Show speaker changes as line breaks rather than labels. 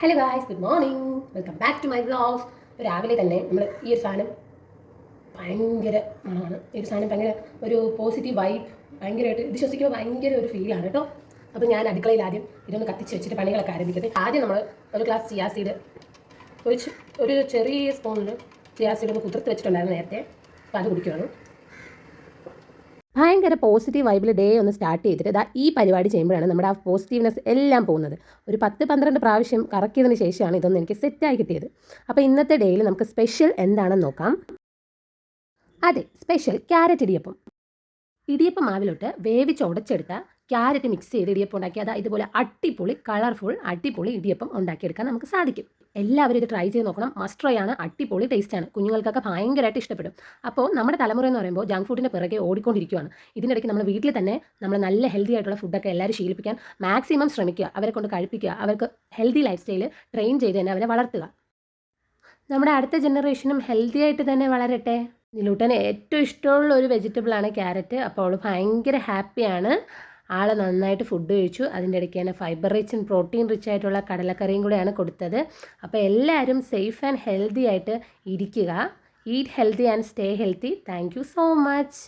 Hello guys, good morning. Welcome back to my vlogs. രാവിലെ തന്നെ നമ്മൾ ഈ ഒരു സാധനം ഭയങ്കര മണമാണ്. ഈ ഒരു സാധനം ഭയങ്കര ഒരു പോസിറ്റീവ് വൈബ്, ഭയങ്കരമായിട്ട് ഇത് ശ്വസിക്കുമ്പോൾ ഭയങ്കര ഒരു ഫീലാണ് കേട്ടോ. അപ്പോൾ ഞാൻ അടുക്കളയിൽ ആദ്യം ഇതൊന്ന് കത്തിച്ച് വെച്ചിട്ട് പണികളൊക്കെ ആരംഭിക്കട്ടെ. ആദ്യം നമ്മൾ ഒരു ഗ്ലാസ് ചിയാ സീഡ്, ഒരു ചെറിയ സ്പൂണിൽ ചിയാ സീഡ് ഒന്ന് കുതിർത്ത് വെച്ചിട്ടുണ്ടായിരുന്നു നേരത്തെ. അപ്പോൾ അത് കുടിക്കുകയാണ്. ഭയങ്കര പോസിറ്റീവ് വൈബിൽ ഡേ ഒന്ന് സ്റ്റാർട്ട് ചെയ്തിട്ട് ഈ പരിപാടി ചെയ്യുമ്പോഴാണ് നമ്മുടെ ആ പോസിറ്റീവ്നെസ് എല്ലാം പോകുന്നത്. ഒരു 10-12 പ്രാവശ്യം കറക്കിയതിന് ശേഷമാണ് ഇതൊന്നും എനിക്ക് സെറ്റായി കിട്ടിയത്. അപ്പോൾ ഇന്നത്തെ ഡേയിൽ നമുക്ക് സ്പെഷ്യൽ എന്താണെന്ന് നോക്കാം. അതെ, സ്പെഷ്യൽ ക്യാരറ്റ് ഇടിയപ്പം. ഇടിയപ്പം മാവിലോട്ട് വേവിച്ച് ഉടച്ചെടുത്ത ക്യാരറ്റ് മിക്സ് ചെയ്ത് ഇടിയപ്പം ഉണ്ടാക്കി ഇതുപോലെ അടിപൊളി കളർഫുൾ അടിപൊളി ഇടിയപ്പം ഉണ്ടാക്കിയെടുക്കാൻ നമുക്ക് സാധിക്കും. എല്ലാവരും ഇത് ട്രൈ ചെയ്ത് നോക്കണം. മസ്റ്റ് ട്രൈ ആണ്. അടിപൊളി ടേസ്റ്റാണ്. കുഞ്ഞുങ്ങൾക്കൊക്കെ ഭയങ്കരമായിട്ട് ഇഷ്ടപ്പെടും. അപ്പോൾ നമ്മുടെ തലമുറ എന്ന് പറയുമ്പോൾ ജങ്ക് ഫുഡിൻ്റെ പിറകെ ഓടിക്കൊണ്ടിരിക്കുകയാണ്. ഇതിനിടയ്ക്ക് നമ്മൾ വീട്ടിൽ തന്നെ നമ്മൾ നല്ല ഹെൽത്തി ആയിട്ടുള്ള ഫുഡൊക്കെ എല്ലാവരും ശീലിപ്പിക്കാൻ മാക്സിമം ശ്രമിക്കുക. അവരെ കൊണ്ട് കഴിപ്പിക്കുക. അവർക്ക് ഹെൽത്തി ലൈഫ് സ്റ്റൈൽ ട്രെയിൻ ചെയ്ത് തന്നെ അവരെ വളർത്തുക. നമ്മുടെ അടുത്ത ജനറേഷനും ഹെൽത്തി ആയിട്ട് തന്നെ വളരട്ടെ. നിലൂട്ടന് ഏറ്റവും ഇഷ്ടമുള്ള ഒരു വെജിറ്റബിളാണ് ക്യാരറ്റ്. അപ്പോൾ അവൾ ഭയങ്കര ഹാപ്പിയാണ്. ആൾ നന്നായിട്ട് ഫുഡ് കഴിച്ചു. അതിൻ്റെ ഇടയ്ക്ക് തന്നെ fibre rich and protein rich ആയിട്ടുള്ള കടലക്കറിയും കൂടെയാണ് കൊടുത്തത്. അപ്പോൾ എല്ലാവരും സേഫ് ആൻഡ് ഹെൽത്തി ആയിട്ട് ഇരിക്കുക. Eat healthy and stay healthy. Thank you so much.